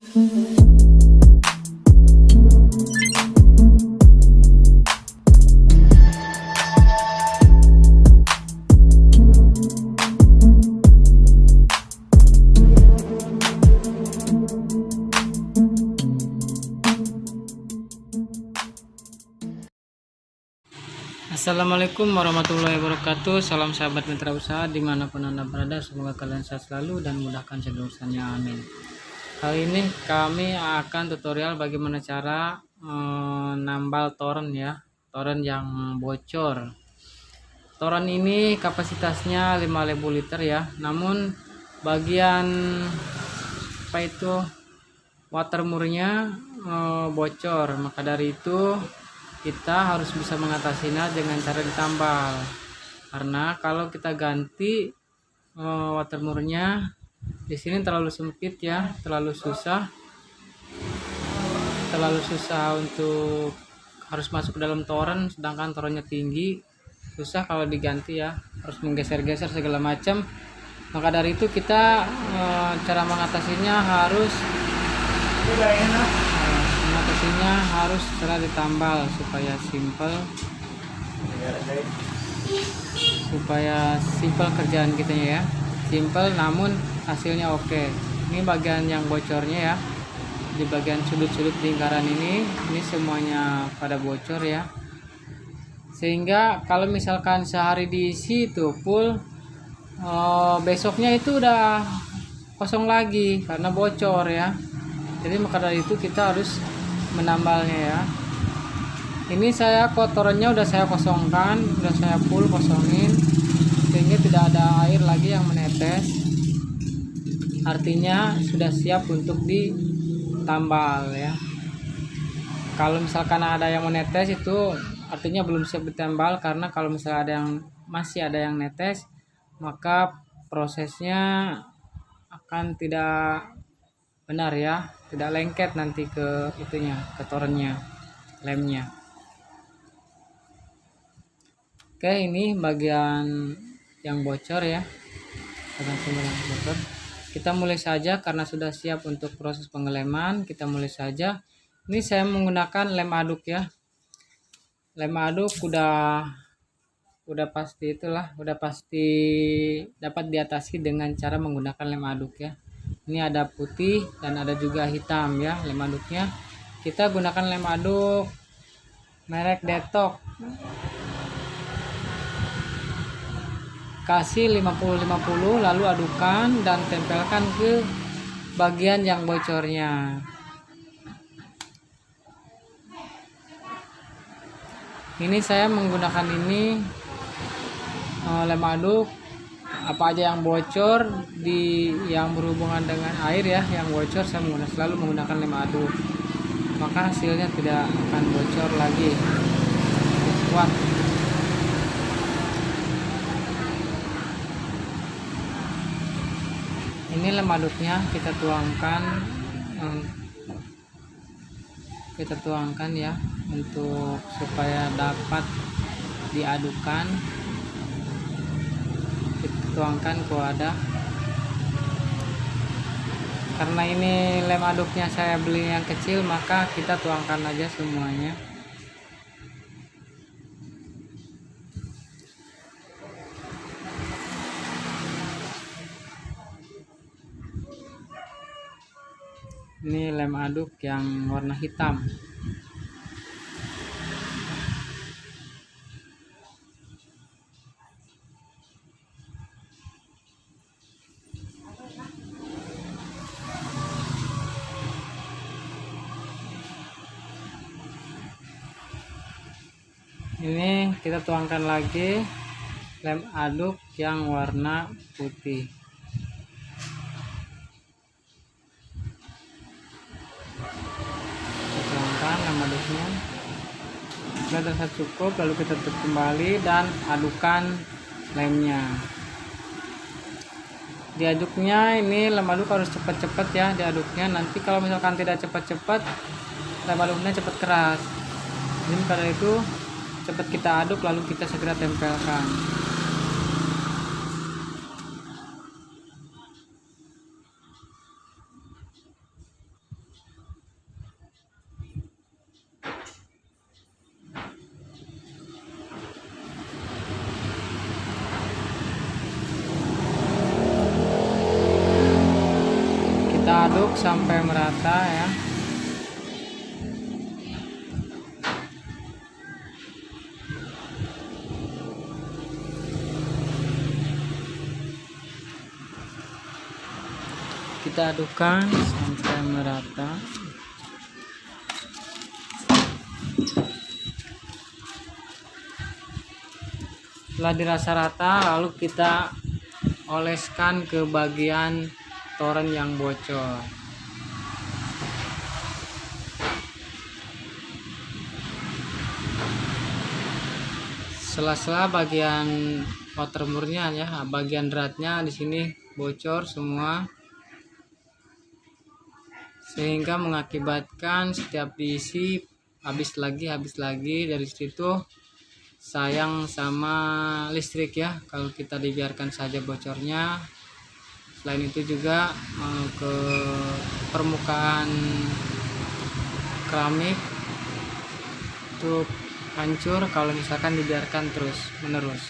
Assalamualaikum warahmatullahi wabarakatuh. Salam sahabat mitra usaha dimanapun anda berada, semoga kalian sehat selalu dan mudahkan segala urusannya, amin. Kali ini kami akan tutorial bagaimana cara nambal toren ya, toren yang bocor. Toren ini kapasitasnya 5.000 liter ya, namun bagian apa itu watermurnya bocor, maka dari itu kita harus bisa mengatasinya dengan cara ditambal. Karena kalau kita ganti watermurnya di sini terlalu sempit ya, terlalu susah untuk harus masuk ke dalam toren, sedangkan torennya tinggi, susah kalau diganti ya, harus menggeser-geser segala macam. Maka dari itu kita cara mengatasinya harus secara ditambal supaya simple kerjaan kita ya, simple namun hasilnya oke. Ini bagian yang bocornya ya, di bagian sudut-sudut lingkaran ini semuanya pada bocor ya, sehingga kalau misalkan sehari diisi itu full, besoknya itu udah kosong lagi karena bocor ya. Jadi maka dari itu kita harus menambalnya ya. Ini saya kotorannya udah saya kosongkan, udah saya full kosongin sehingga tidak ada air lagi yang menetes. Artinya sudah siap untuk ditambal ya. Kalau misalkan ada yang menetes itu artinya belum siap ditambal, karena kalau misalnya ada yang masih ada yang netes, maka prosesnya akan tidak benar ya, tidak lengket nanti ke itunya, ke torennya, lemnya. Oke, ini bagian yang bocor ya, bagian sumber yang bocor. Kita mulai saja karena sudah siap untuk proses pengeleman. Kita mulai saja. Ini saya menggunakan lem aduk ya. Lem aduk udah pasti itulah, udah pasti dapat diatasi dengan cara menggunakan lem aduk ya. Ini ada putih dan ada juga hitam ya lem aduknya. Kita gunakan lem aduk merek Detok. Kasih 50-50, lalu adukan dan tempelkan ke bagian yang bocornya. Ini saya menggunakan ini lem aduk apa aja yang bocor yang berhubungan dengan air ya, yang bocor saya selalu menggunakan lem aduk, maka hasilnya tidak akan bocor lagi, kuat. Ini lem aduknya kita tuangkan ya, untuk supaya dapat diadukan. Tuangkan ke wadah. Karena ini lem aduknya saya beli yang kecil, maka kita tuangkan aja semuanya. Ini lem aduk yang warna hitam. Ini kita tuangkan lagi lem aduk yang warna putih. Kita tuangkan lem aduknya. Sudah terasa cukup, lalu kita tutup kembali dan adukan lemnya. Diaduknya ini lem aduk harus cepat-cepat ya diaduknya. Nanti kalau misalkan tidak cepat-cepat, lem aduknya cepat keras. Jadi karena itu cepat kita aduk lalu kita segera tempelkan. aduk sampai merata ya. Kita adukkan sampai merata. Setelah dirasa rata, lalu kita oleskan ke bagian toren yang bocor. Sela-sela bagian watermurnya ya, bagian dratnya di sini bocor semua, sehingga mengakibatkan setiap diisi habis lagi dari situ. Sayang sama listrik ya kalau kita dibiarkan saja bocornya. Selain itu juga ke permukaan keramik itu hancur kalau misalkan dibiarkan terus menerus.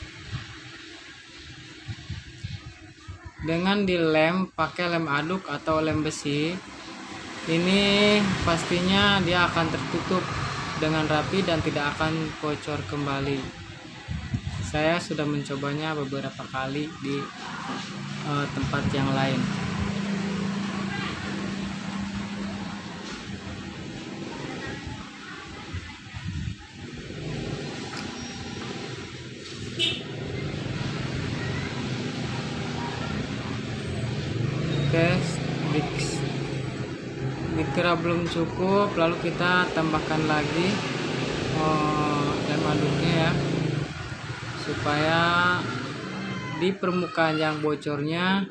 Dengan dilem pakai lem aduk atau lem besi, ini pastinya dia akan tertutup dengan rapi dan tidak akan bocor kembali. Saya sudah mencobanya beberapa kali di tempat yang lain. Oke, dikira belum cukup, lalu kita tambahkan lagi lem aduknya ya, supaya di permukaan yang bocornya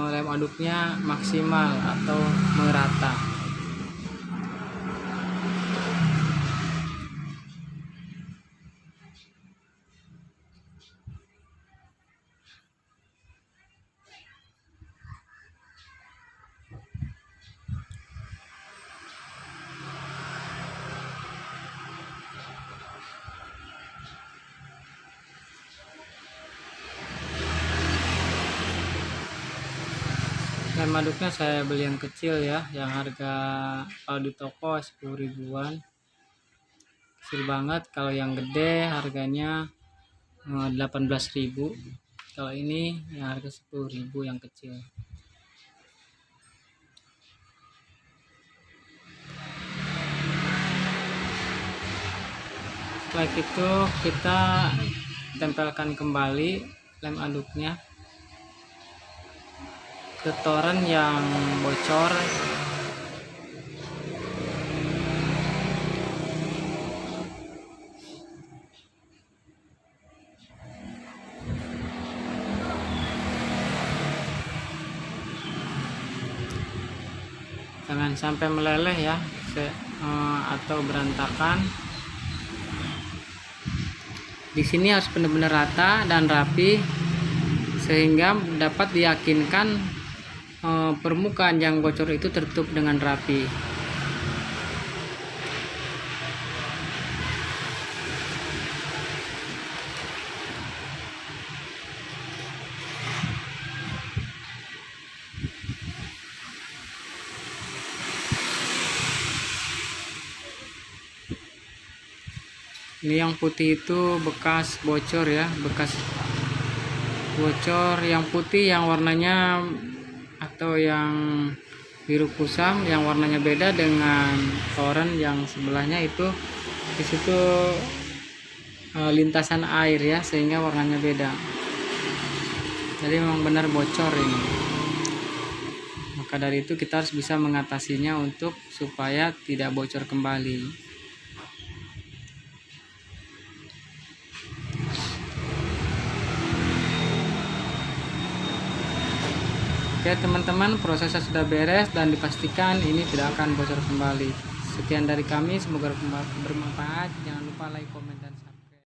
lem aduknya maksimal atau merata. Lem aduknya saya beli yang kecil ya, yang harga kalau di toko 10 ribuan, kecil banget. Kalau yang gede harganya 18.000. Kalau ini yang harga 10.000 yang kecil. Setelah itu kita tempelkan kembali lem aduknya ke toren yang bocor. Jangan sampai meleleh ya, atau berantakan. Di sini harus benar-benar rata dan rapi, sehingga dapat diyakinkan permukaan yang bocor itu tertutup dengan rapi. Ini yang putih itu bekas bocor ya, bekas bocor. Yang putih yang warnanya atau yang biru kusam yang warnanya beda dengan toren yang sebelahnya, itu disitu lintasan air ya, sehingga warnanya beda. Jadi memang benar bocor ini. Maka dari itu kita harus bisa mengatasinya supaya tidak bocor kembali. Oke teman-teman, prosesnya sudah beres dan dipastikan ini tidak akan bocor kembali. Sekian dari kami, semoga bermanfaat. Jangan lupa like, komen, dan subscribe.